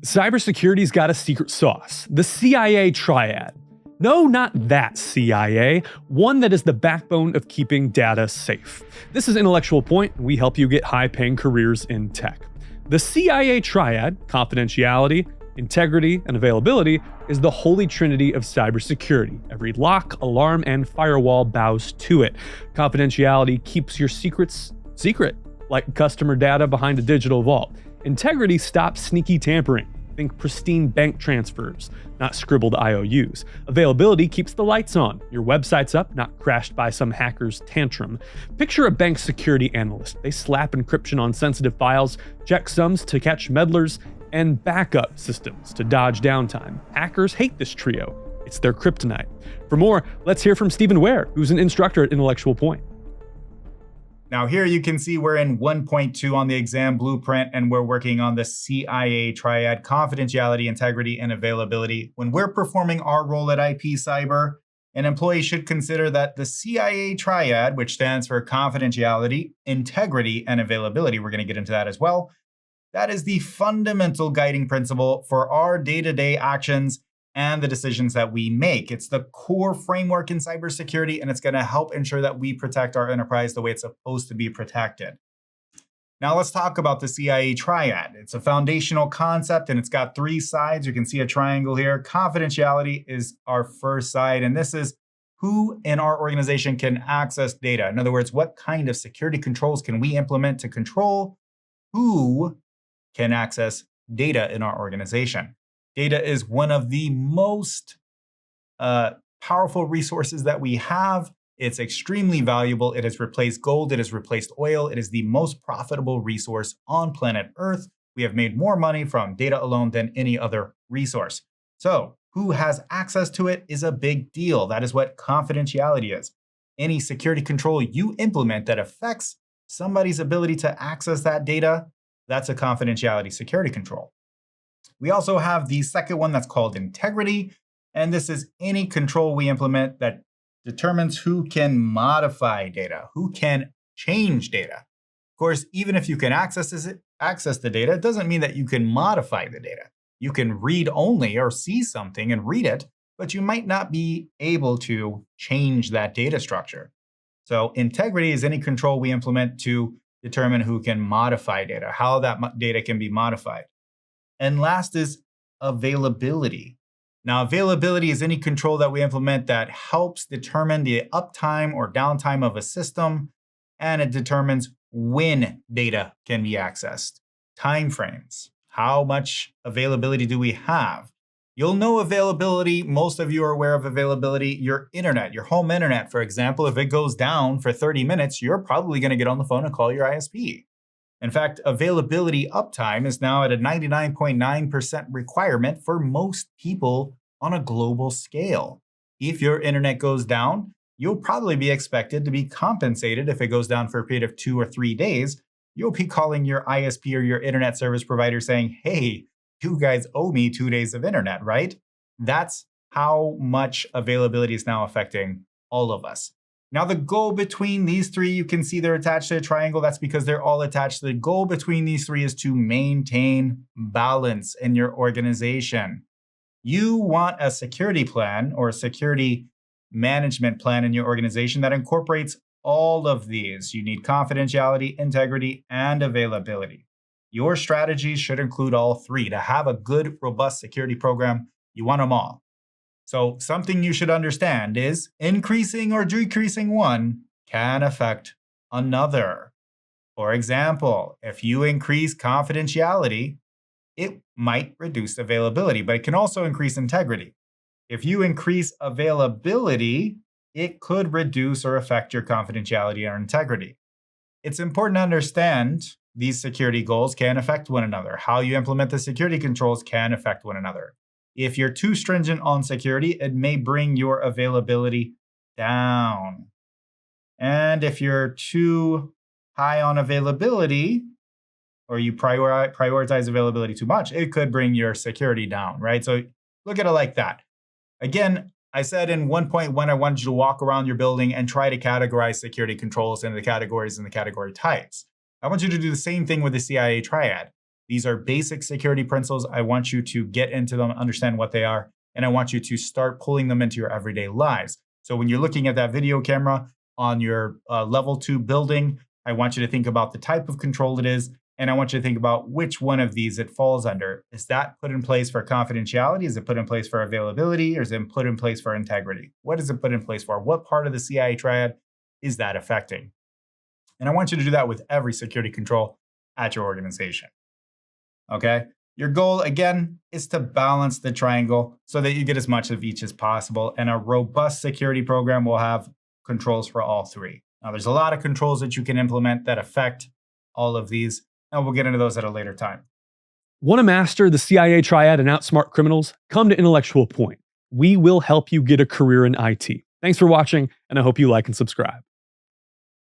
Cybersecurity's got a secret sauce, the CIA Triad. No, not that CIA, one that is the backbone of keeping data safe. This is Intellectual Point, and we help you get high-paying careers in tech. The CIA Triad, confidentiality, integrity, and availability, is the holy trinity of cybersecurity. Every lock, alarm, and firewall bows to it. Confidentiality keeps your secrets secret, like customer data behind a digital vault. Integrity stops sneaky tampering. Think pristine bank transfers, not scribbled IOUs. Availability keeps the lights on. Your website's up, not crashed by some hacker's tantrum. Picture a bank security analyst. They slap encryption on sensitive files, checksums to catch meddlers, and backup systems to dodge downtime. Hackers hate this trio. It's their kryptonite. For more, let's hear from Stephen Ware, who's an instructor at Intellectual Point. Now here you can see we're in 1.2 on the exam blueprint, and we're working on the CIA Triad: confidentiality, integrity, and availability. When we're performing our role at IP Cyber, an employee should consider that the CIA Triad, which stands for confidentiality, integrity, and availability, we're going to get into that as well, that is the fundamental guiding principle for our day-to-day actions and the decisions that we make. It's the core framework in cybersecurity, and it's going to help ensure that we protect our enterprise the way it's supposed to be protected. Now let's talk about the CIA Triad. It's a foundational concept, and it's got three sides. You can see a triangle here. Confidentiality is our first side, and this is who in our organization can access data. In other words, what kind of security controls can we implement to control who can access data in our organization. Data is one of the most powerful resources that we have. It's extremely valuable. It has replaced gold. It has replaced oil. It is the most profitable resource on planet Earth. We have made more money from data alone than any other resource. So who has access to it is a big deal. That is what confidentiality is. Any security control you implement that affects somebody's ability to access that data, that's a confidentiality security control. We also have the second one that's called integrity, and this is any control we implement that determines who can modify data, who can change data. Of course, even if you can access the data, it doesn't mean that you can modify the data. You can read only or see something and read it, but you might not be able to change that data structure. So integrity is any control we implement to determine who can modify data, how that data can be modified. And last is availability. Now, availability is any control that we implement that helps determine the uptime or downtime of a system, and it determines when data can be accessed. Timeframes. How much availability do we have? You'll know availability. Most of you are aware of availability. Your internet, your home internet, for example, if it goes down for 30 minutes, you're probably going to get on the phone and call your ISP. In fact, availability uptime is now at a 99.9% requirement for most people on a global scale. If your internet goes down, you'll probably be expected to be compensated if it goes down for a period of 2 or 3 days. You'll be calling your ISP or your internet service provider saying, hey, you guys owe me 2 days of internet, right? That's how much availability is now affecting all of us. Now, the goal between these three, you can see they're attached to a triangle. That's because they're all attached. The goal between these three is to maintain balance in your organization. You want a security plan or a security management plan in your organization that incorporates all of these. You need confidentiality, integrity, and availability. Your strategies should include all three. To have a good, robust security program, you want them all. So something you should understand is increasing or decreasing one can affect another. For example, if you increase confidentiality, it might reduce availability, but it can also increase integrity. If you increase availability, it could reduce or affect your confidentiality or integrity. It's important to understand these security goals can affect one another. How you implement the security controls can affect one another. If you're too stringent on security, it may bring your availability down. And if you're too high on availability, or you prioritize availability too much, it could bring your security down, right? So look at it like that. Again, I said in 1.1, I wanted you to walk around your building and try to categorize security controls into the categories and the category types. I want you to do the same thing with the CIA Triad. These are basic security principles. I want you to get into them, understand what they are, and I want you to start pulling them into your everyday lives. So when you're looking at that video camera on your level 2 building, I want you to think about the type of control it is, and I want you to think about which one of these it falls under. Is that put in place for confidentiality? Is it put in place for availability? Or is it put in place for integrity? What is it put in place for? What part of the CIA Triad is that affecting? And I want you to do that with every security control at your organization. Okay? Your goal, again, is to balance the triangle so that you get as much of each as possible. And a robust security program will have controls for all three. Now, there's a lot of controls that you can implement that affect all of these, and we'll get into those at a later time. Want to master the CIA Triad and outsmart criminals? Come to Intellectual Point. We will help you get a career in IT. Thanks for watching, and I hope you like and subscribe.